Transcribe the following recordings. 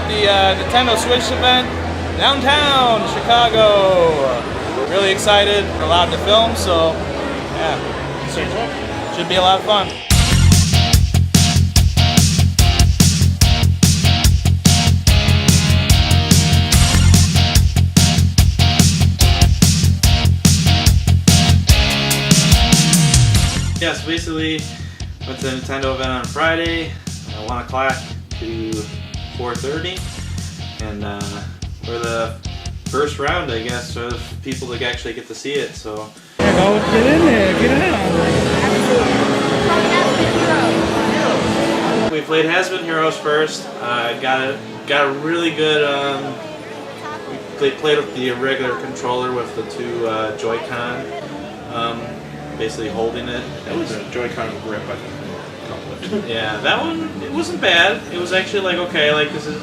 at the Nintendo Switch event downtown Chicago. Really excited. We're allowed to film, so yeah, should be a lot of fun. Yeah, so basically went to the Nintendo event on Friday, 1 o'clock to 4:30, and we're the first round, I guess, of people that actually get to see it. So Go get in there, get in. we played Has Been Heroes first. Got a really good. We played with the regular controller with the two Joy-Con. Basically holding it. That was a Joy-Con grip, I think. Yeah, that one, it wasn't bad. It was actually like, okay, like this is...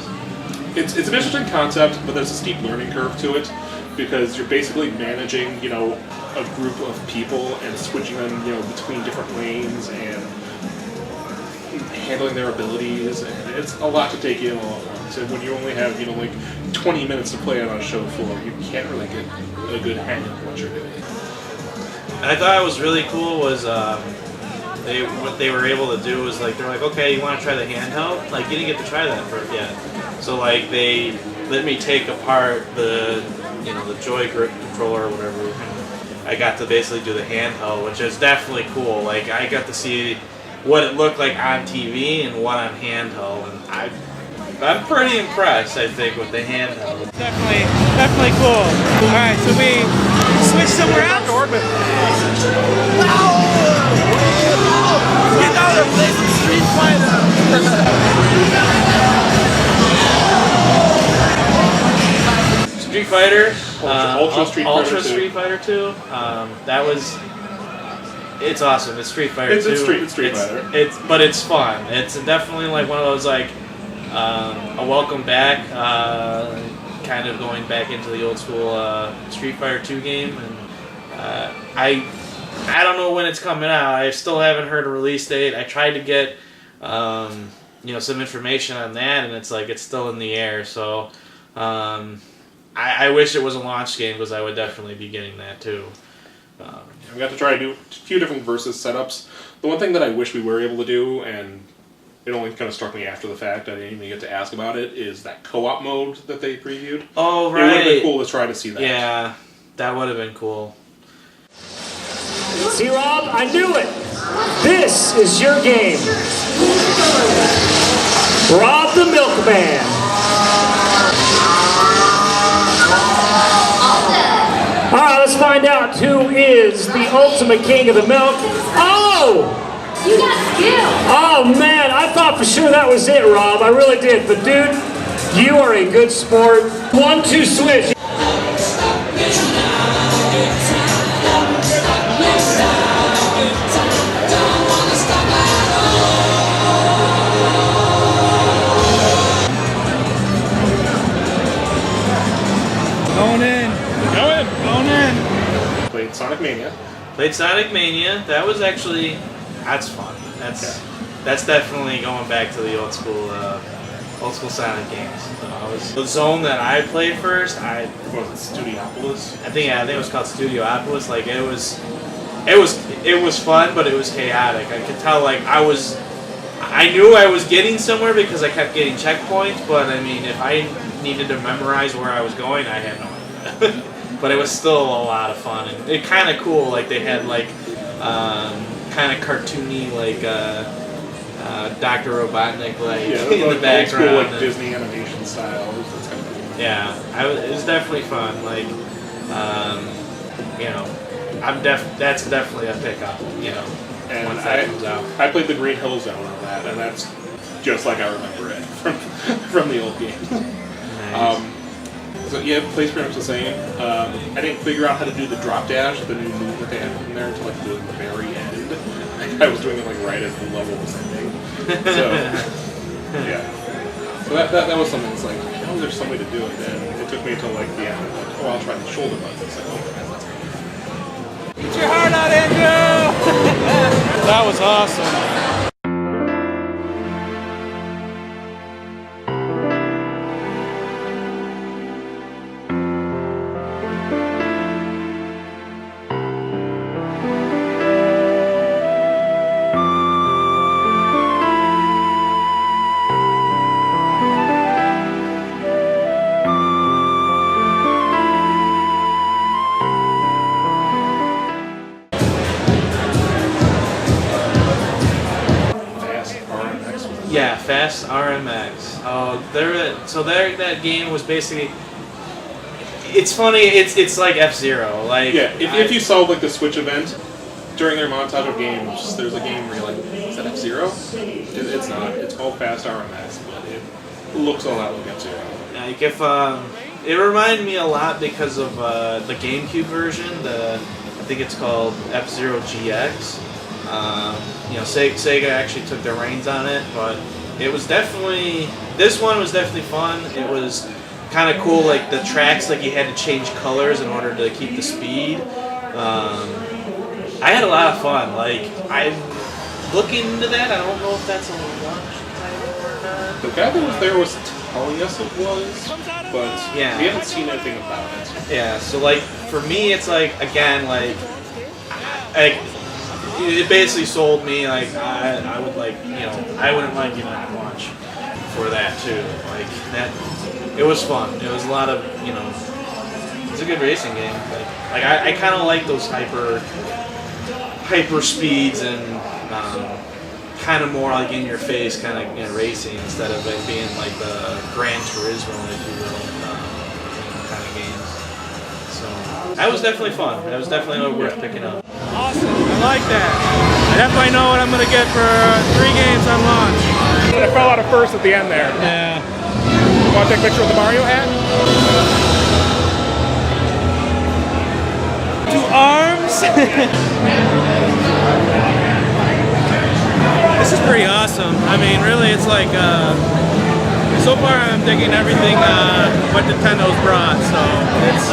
It's an interesting concept, but there's a steep learning curve to it, because you're basically managing, you know, a group of people and switching them, you know, between different lanes and handling their abilities, and it's a lot to take in all at once. And when you only have, you know, like 20 minutes to play on a show floor, you can't really get a good hang of what you're doing. And I thought it was really cool was what they were able to do was like they're like, okay, you want to try the handheld? Like you didn't get to try that first yet. So like they let me take apart the the Joy grip controller or whatever. I got to basically do the handheld, which is definitely cool. Like I got to see what it looked like on TV and what on handheld, and I'm pretty impressed, I think, with the handheld. Definitely cool. All right, so we switch somewhere else. Orbit. Get down there, play some Street Fighter. Street Fighter. Ultra Street Fighter 2. That was. It's awesome. It's Street Fighter 2. It's Street Fighter. But it's fun. It's definitely like one of those like. A welcome back, kind of going back into the old school Street Fighter 2 game, and I don't know when it's coming out. I still haven't heard a release date. I tried to get some information on that, and it's like it's still in the air. So I wish it was a launch game because I would definitely be getting that too. We got to try to do a few different versus setups. The one thing that I wish we were able to do, and it only kind of struck me after the fact, I didn't even get to ask about it, is that co-op mode that they previewed. Oh, right. It would have been cool to try to see that. Yeah, that would have been cool. See, Rob, I knew it! This is your game. Rob the Milkman. Alright, let's find out who is the ultimate king of the milk. Oh! You got skill! Oh man, I thought for sure that was it, Rob. I really did. But dude, you are a good sport. 1-2 switch. Going in. Played Sonic Mania. Played Sonic Mania. That was actually, that's fun. That's definitely going back to the old school Sonic games. The zone that I played first, Was it Studiopolis? I think it was called Studiopolis. Like it was fun, but it was chaotic. I could tell like I knew I was getting somewhere because I kept getting checkpoints. But I mean, if I needed to memorize where I was going, I had no idea. But it was still a lot of fun, and it kind of cool. Like they had like kind of cartoony like Dr. Robotnik like in the background, old school, like Disney animation style. That's kind of cool. Yeah, it was definitely fun. Like that's definitely a pickup. And once that comes out. I played the Green Hill Zone on that, and that's just like I remember it from the old game. Nice. So yeah, plays pretty much the same. I didn't figure out how to do the drop dash, the new move that they had in there, until like the very end. I was doing it like right as the level was ending. So yeah, so that was something that's like, oh, there's some way to do it. And it took me until like the end. Like, oh, I'll try the shoulder button. It's like, oh, that's great. Get your heart out, Andrew! That was awesome. Fast RMX. Oh, that game was basically. It's funny. It's like F-Zero. Like yeah, if you saw like the Switch event during their montage of games, there's a game where you're like, is that F-Zero? It's not. It's called Fast RMX, but it looks a lot like F-Zero. Like if it reminded me a lot because of the GameCube version. I think it's called F-Zero GX. You know, Sega actually took the reins on it, but it was definitely, this one was definitely fun. It was kind of cool, like the tracks, like you had to change colors in order to keep the speed. I had a lot of fun. Like, I'm looking into that. I don't know if that's a launch title or not. The guy that was there was telling us it was, but yeah, we haven't seen anything about it. Yeah, so like for me, it's like again, like it basically sold me. Like I would like, you know, I wouldn't mind giving it a launch for that too. Like that, it was fun. It was a lot of, you know, it's a good racing game. Like I kind of like those hyper speeds and kind of more like in your face kind of, you know, racing instead of it being like the Gran Turismo, if you will, kind of games. So that was definitely fun. That was definitely worth picking up. Awesome. I like that. I definitely know what I'm going to get for 3 games on launch. But I fell out of first at the end there. Yeah. Want to take a picture with the Mario hat? 2 arms. This is pretty awesome. I mean, really, it's like, so far I'm digging everything what Nintendo's brought, so it's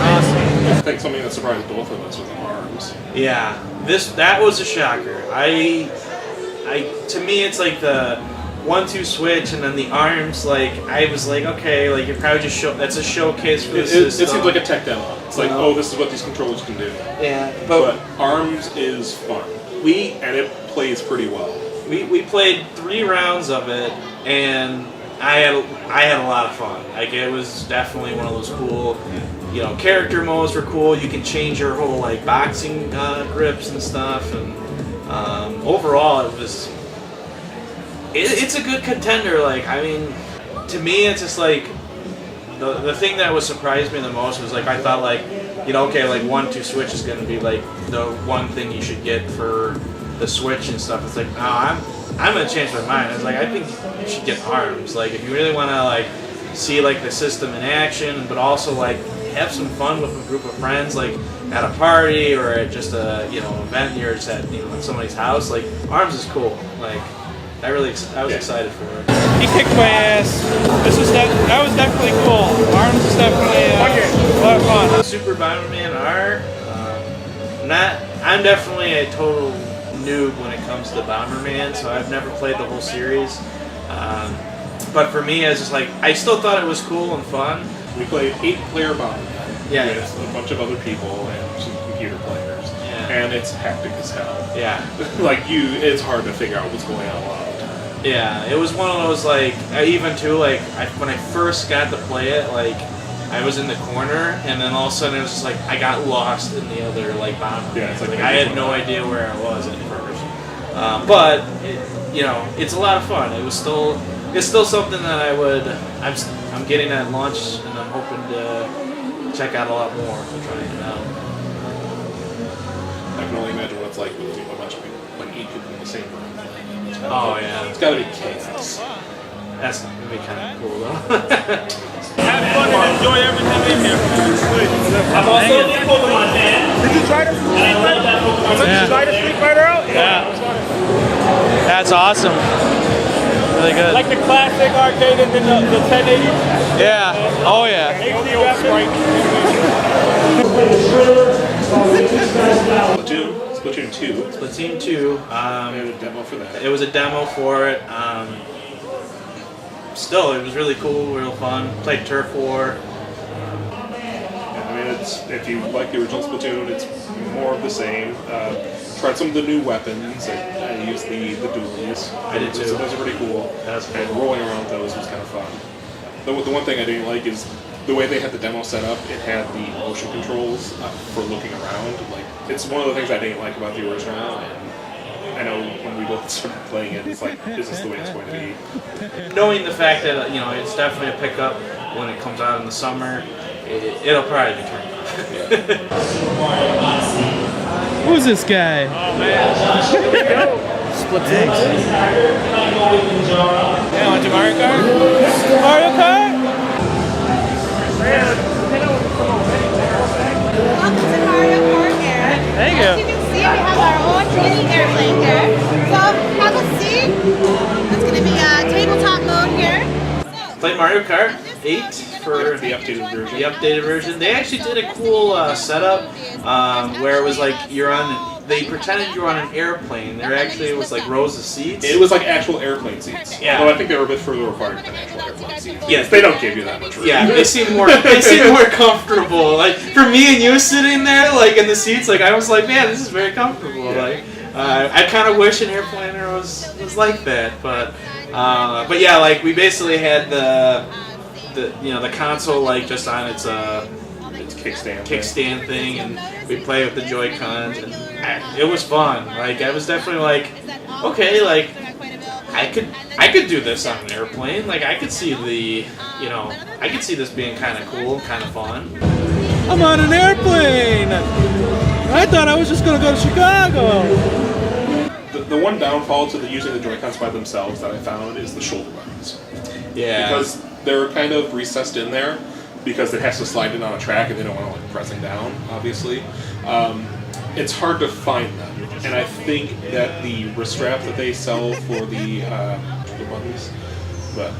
awesome. I think something that surprised both of us was the arms. Yeah, that was a shocker. To me, it's like the 1-2 switch and then the arms. Like I was like, okay, like it probably just that's a showcase for the system. It seems like a tech demo. It's like, oh, this is what these controllers can do. Yeah, but arms is fun. And it plays pretty well. We played 3 rounds of it, and I had a lot of fun. Like it was definitely one of those cool, you know, character modes were cool. You can change your whole like boxing grips and stuff, and overall it's a good contender. Like I mean, to me it's just like the thing that was surprised me the most was like I thought like, you know, okay, like 1-2 switch is going to be like the one thing you should get for the Switch and stuff. It's like, no, I'm gonna change my mind. It's like I think you should get arms. Like if you really want to like see like the system in action, but also like have some fun with a group of friends, like at a party or at just a, you know, event you're just at, you know, at somebody's house. Like arms is cool. Like I was excited for it. He kicked my ass. That was definitely cool. Arms is definitely a lot of fun. Super Bomberman R. I'm definitely a total noob when it comes to Bomberman, so I've never played the whole series. But for me, I was just like, I still thought it was cool and fun. We played 8-player Bomberman Yeah. with a bunch of other people and some computer players. Yeah. And it's hectic as hell. Yeah. Like it's hard to figure out what's going on a lot of the time. Yeah, it was one of those like, even too, like when I first got to play it, like I was in the corner, and then all of a sudden it was just like I got lost in the other like Bomberman. Yeah, it's like I had no idea where I was at first. But you know, it's a lot of fun. It's still something that I'm getting at launch, and I'm hoping to check out a lot more to try it out. I can only imagine what it's like with a bunch of people, like 8 people in the same room. Oh yeah, It's gotta be chaos. that's gonna be kind of cool though. Have fun and enjoy everything in here. I'm also a big Pokemon fan. Did you try to? And I love that Pokemon. Did you try to Street Fighter out? Yeah. It was fun. That's awesome. Really good. Like the classic arcade and then the 1080. Yeah. Oh yeah. HD graphics. Splatoon 2. Splatoon 2. We had a demo for that. It was a demo for it. Still, it was really cool, real fun. Played Turf War. I mean, if you like the original Splatoon, it's more of the same. Tried some of the new weapons. I used the dualies. I did too. Those are pretty cool. That's cool. And rolling around with those was kind of fun. The one thing I didn't like is the way they had the demo set up. It had the motion controls for looking around. Like it's one of the things I didn't like about the original. And I know when we both started playing it, it's like, is this the way it's going to be? Knowing the fact that it's definitely a pickup when it comes out in the summer, it'll probably be turned off. Who's this guy? Oh man. Here we go. Splatoon. Yeah, want to Mario Kart? Mario Kart? Welcome to Mario Kart here. Thank you. As you can see, we have our own mini airplane here. So, have a seat. It's going to be tabletop mode here. Play Mario Kart 8 for The updated version. the updated version. They actually did a cool setup where it was like they pretended you were on an airplane. There actually was like rows of seats. It was like actual airplane seats. Yeah. Although I think they were a bit further apart than actual airplane seats. Yes. They don't give you that much room. Yeah, they seem more comfortable. Like for me and you sitting there, like in the seats, like I was like, man, this is very comfortable. Like I kind of wish an airplaner was like that, but yeah, like we basically had the console like just on its kickstand thing, and we play with the Joy-Cons, and it was fun. Like I was definitely like, okay, like I could do this on an airplane. Like I could see I could see this being kind of cool, kind of fun. I'm on an airplane! I thought I was just gonna go to Chicago! The one downfall to using the Joy-Cons by themselves that I found is the shoulder buttons. Yeah. Because they're kind of recessed in there because it has to slide in on a track and they don't want to like pressing down, obviously. It's hard to find them. And I think that the wrist strap that they sell for the buttons, but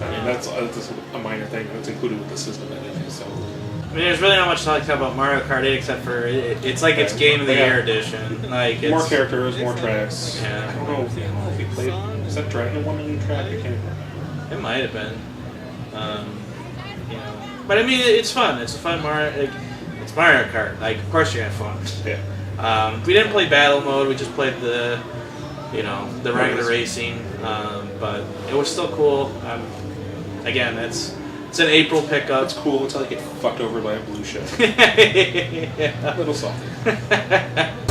I mean, that's a minor thing that's included with the system anyway, so. I mean, there's really not much to talk about Mario Kart 8 except for it's like it's Game of the Year edition. Like More characters, more tracks. Yeah. I don't know if we played. Is that Dragon Woman in track? I can't remember. It might have been. But I mean, it's fun. It's a fun Mario. Like, it's Mario Kart. Like, of course you're gonna have fun. Yeah. We didn't play battle mode. We just played the regular racing. But it was still cool. Again, it's an April pickup. It's cool until I get fucked over by a blue shell. Yeah. A little salty.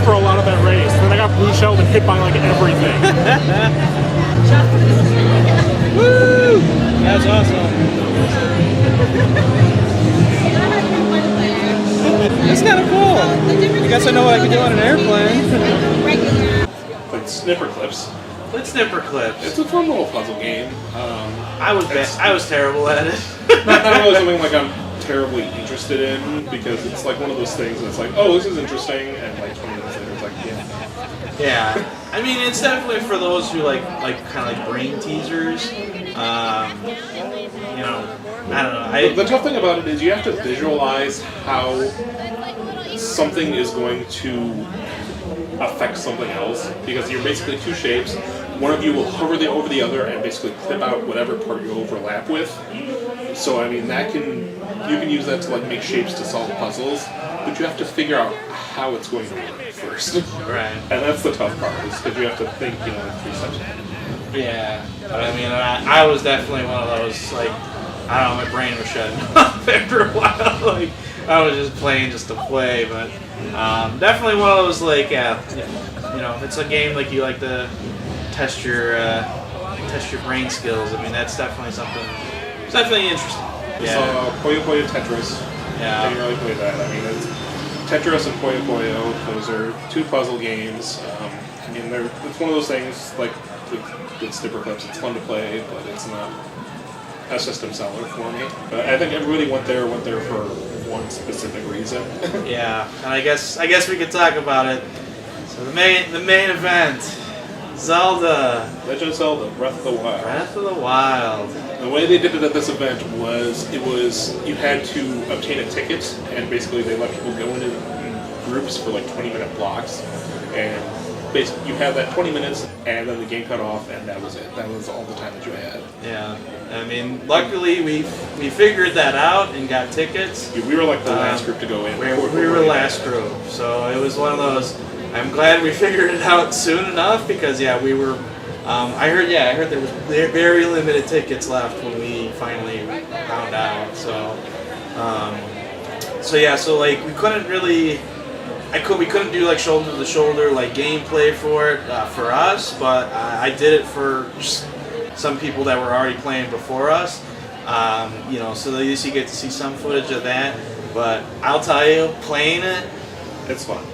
For a lot of that race. Then I got blue shelled and hit by like everything. Woo! That's awesome. That's kind of cool. I guess I know what I can do on an airplane. Like Snipperclips. Let's Snipperclips. It's a fun little puzzle game. I was terrible at it. not really something like I'm terribly interested in because it's like one of those things that's like, oh, this is interesting, and like 20 minutes later it's like, yeah. Yeah, I mean it's definitely for those who like kind of like brain teasers. I don't know. The tough thing about it is you have to visualize how something is going to affect something else because you're basically two shapes. One of you will hover over the other and basically clip out whatever part you overlap with. So I mean you can use that to like make shapes to solve puzzles, but you have to figure out how it's going to work first. Right. And that's the tough part, is because you have to think, in 3 steps ahead. Yeah, but I mean I was definitely one of those like I don't know, my brain was shutting off after a while. Like I was just playing just to play, but definitely one of those like it's a game like you like to test your brain skills. I mean that's definitely something. It's definitely interesting. Yeah. So Puyo Tetris. Yeah. I didn't really play that. I mean it's Tetris and Puyo. Those are 2 puzzle games. I mean it's one of those things like with Snipperclips. It's fun to play, but it's not a system seller for me. But I think everybody went there for one specific reason. Yeah, and I guess we could talk about it. So the main event, Zelda. Legend of Zelda: Breath of the Wild. Breath of the Wild. The way they did it at this event was you had to obtain a ticket, and basically they let people go into groups for like 20-minute blocks, and basically you had that 20 minutes, and then the game cut off, and that was it. That was all the time that you had. Yeah, I mean, luckily we figured that out and got tickets. We were like the last group to go in. We were the last group, so it was one of those. I'm glad we figured it out soon enough because we were. I heard there was very limited tickets left when we finally found out. So like we couldn't really we couldn't do like shoulder to shoulder like gameplay for it for us, but I did it for just some people that were already playing before us. You know, so at least you get to see some footage of that. But I'll tell you, playing it, it's fun.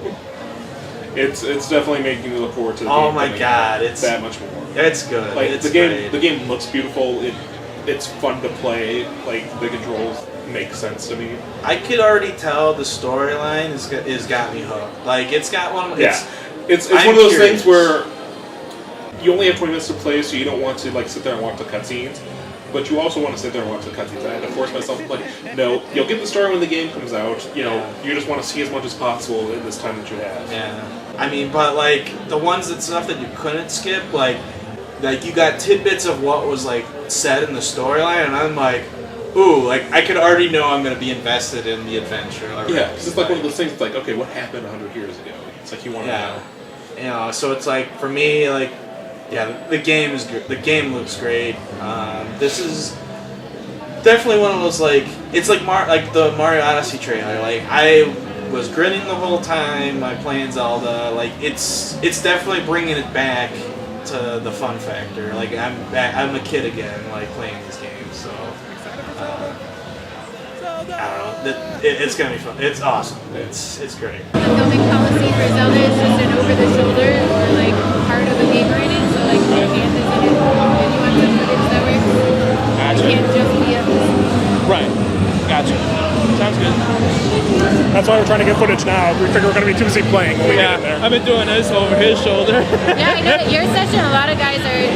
It's definitely making me look forward to the oh game. my god, it's that much more. It's good. Like it's the game, great. the game looks beautiful. It's fun to play. Like the controls make sense to me. I could already tell the storyline is got me hooked. Like it's got one. It's one of those things where you only have 20 minutes to play, so you don't want to like sit there and watch the cutscenes. But you also want to sit there and watch the cutscenes. I had to force myself, like, no, you'll get the story when the game comes out. You know, you just want to see as much as possible in this time that you have. Yeah. I mean, but like the ones that stuff that you couldn't skip, like you got tidbits of what was like said in the storyline, and I'm like, ooh, like I could already know I'm gonna be invested in the adventure. Already. Yeah, because it's like one of those things. It's like, okay, what happened 100 years ago? It's like you want to know. You know, so it's like for me, like. Yeah, the game is good. The game looks great. This is definitely one of those like it's like the Mario Odyssey trailer. Like I was grinning the whole time. I playing Zelda. Like it's definitely bringing it back to the fun factor. Like I'm a kid again, like playing these games. So I don't know. It's gonna be fun. It's awesome. It's great. The filming policy for Zelda is just an over-the-shoulder or like part of the game rating. So like your hand is in it, and you have to footage that works. Gotcha. It can't just be a. Right. Gotcha. Sounds good. That's why we're trying to get footage now. We figure we're going to be too busy playing when we get in there. I've been doing this over his shoulder. Yeah, I know that your session, a lot of guys are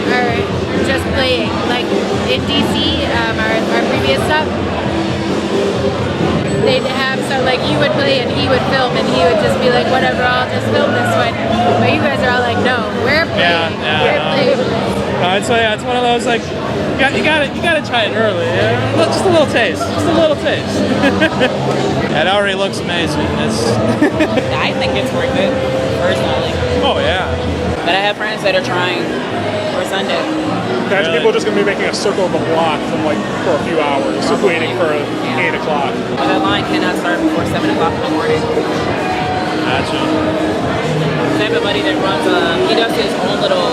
just playing. Like in DC, our previous stuff, they'd have, so like you would play and he would film and he would just be like, whatever, I'll just film this one. But you guys are all like, no, we're playing. We're playing. It's one of those like you gotta try it early. Yeah? Just a little taste. Just a little taste. It already looks amazing. I think it's worth it, personally. Oh yeah. But I have friends that are trying for Sunday. Imagine people are just going to be making a circle of the block for a few hours, just waiting for 8 o'clock. But that line cannot start before 7 o'clock in the morning. Gotcha. I have a buddy that runs he does his own little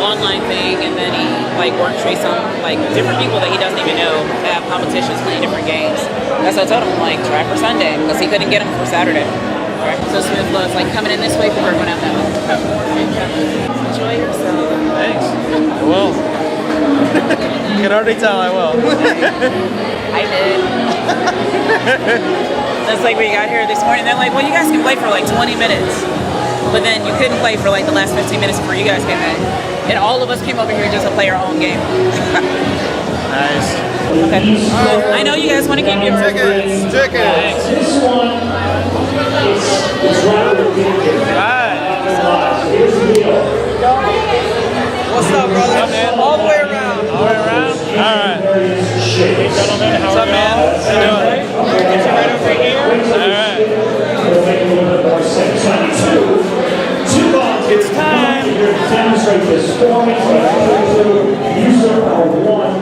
online thing, and then he like orchestrates some like different people that he doesn't even know that have competitions playing different games. That's what I told him, like try for Sunday, because he couldn't get them for Saturday. Right. So Smith was like coming in this way, people are going out that way. Enjoy yourself. Thanks. I will. You can already tell I will. I did. That's like we got here this morning. They're like, well, you guys can play for like 20 minutes. But then you couldn't play for like the last 15 minutes before you guys came in. And all of us came over here just to play our own game. Nice. Okay. I know you guys want to keep your Tickets. This one is rather ridiculous. What's up, brother? All the way around. All the way around? Alright. Hey, gentlemen, how are you? Man? How you doing? Get you right over here. Alright. It's time. Demonstrate this form. User one.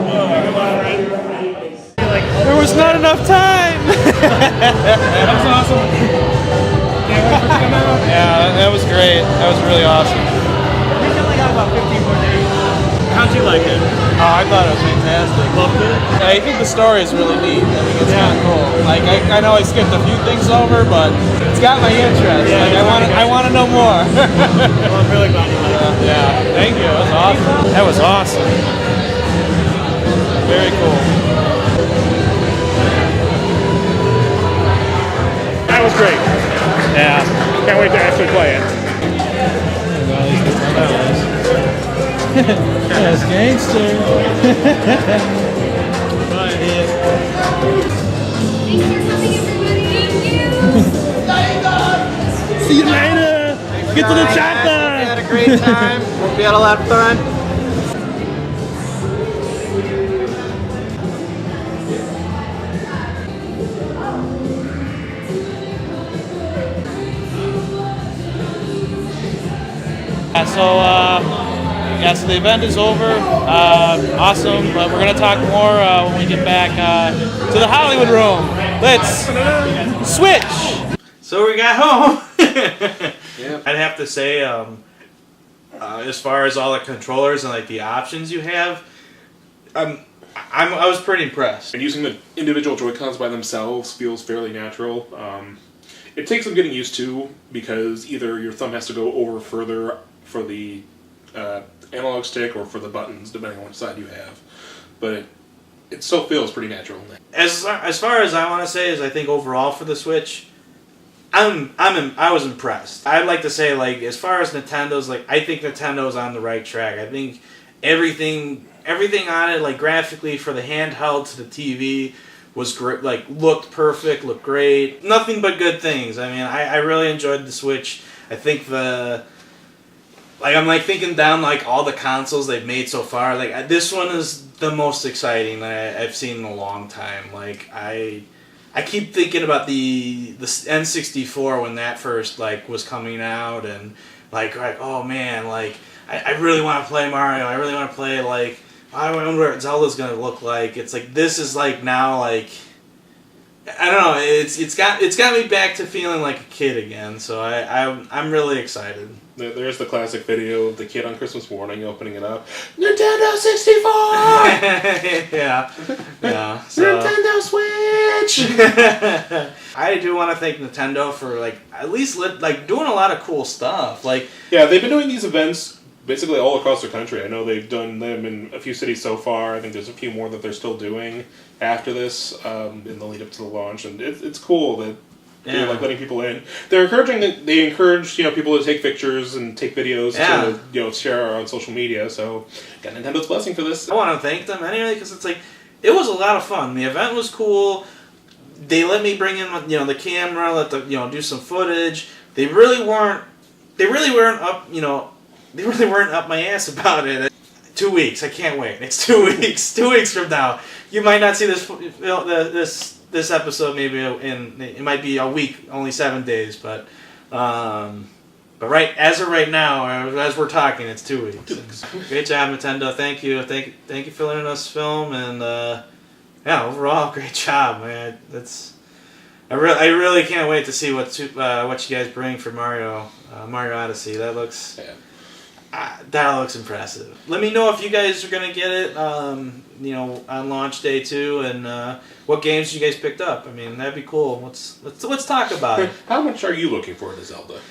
There was not enough time. That was awesome. Yeah, that was great. That was really awesome. We only got about 15 more days. How'd you like it? Oh, I thought it was fantastic. Loved it. I think the story is really neat. I think it's kind of cool. Like I know I skipped a few things over, but it's got my interest. Yeah, like I want to know more. Well, I'm really glad you liked it. Yeah, thank you. That was awesome. That was awesome. Very cool. That was great. Yeah. Can't wait to actually play it. That's gangster. See you later. Get to the chapter. We had a great time. We had a lot of fun. So the event is over. Awesome, but we're gonna talk more when we get back to the Hollywood room. Let's switch. So we got home. Yeah. I'd have to say, as far as all the controllers and like the options you have, I was pretty impressed. And using the individual Joy-Cons by themselves feels fairly natural. It takes some getting used to because either your thumb has to go over further for the analog stick or for the buttons, depending on which side you have. But it still feels pretty natural. As far as I want to say is, I think overall for the Switch, I was impressed. I'd like to say, like, as far as Nintendo's, like, I think Nintendo's on the right track. I think everything on it, like, graphically for the handheld to the TV was great. Like, looked perfect, looked great. Nothing but good things. I mean, I really enjoyed the Switch. I think I'm like thinking down like all the consoles they've made so far. Like this one is the most exciting that I've seen in a long time. Like I keep thinking about the N64 when that first like was coming out, and like oh man, like I really want to play Mario. I really want to play like I wonder what Zelda's gonna look like. It's like this is like now like I don't know. It's got me back to feeling like a kid again. So I'm really excited. There's the classic video of the kid on Christmas morning opening it up. Nintendo 64! yeah. So. Nintendo Switch! I do want to thank Nintendo for like at least like doing a lot of cool stuff. Like yeah, they've been doing these events basically all across the country. I know they've done them in a few cities so far. I think there's a few more that they're still doing after this in the lead up to the launch, and it's cool that. Yeah. Like letting people in. They encourage people to take pictures and take videos to share on social media. So got Nintendo's blessing for this. I want to thank them anyway because it's like it was a lot of fun. The event was cool. They let me bring in the camera, do some footage. They really weren't up they really weren't up my ass about it. 2 weeks. I can't wait. It's 2 weeks. 2 weeks from now. You might not see this episode maybe it might be a week, only 7 days, but as of right now, as we're talking, it's 2 weeks. Great job, Nintendo. Thank you for letting us film, and overall, great job, man. I really can't wait to see what you guys bring for Mario Odyssey. That looks impressive. Let me know if you guys are gonna get it, on launch day too, and what games you guys picked up. I mean, that'd be cool. Let's talk about it. How much are you looking forward to Zelda?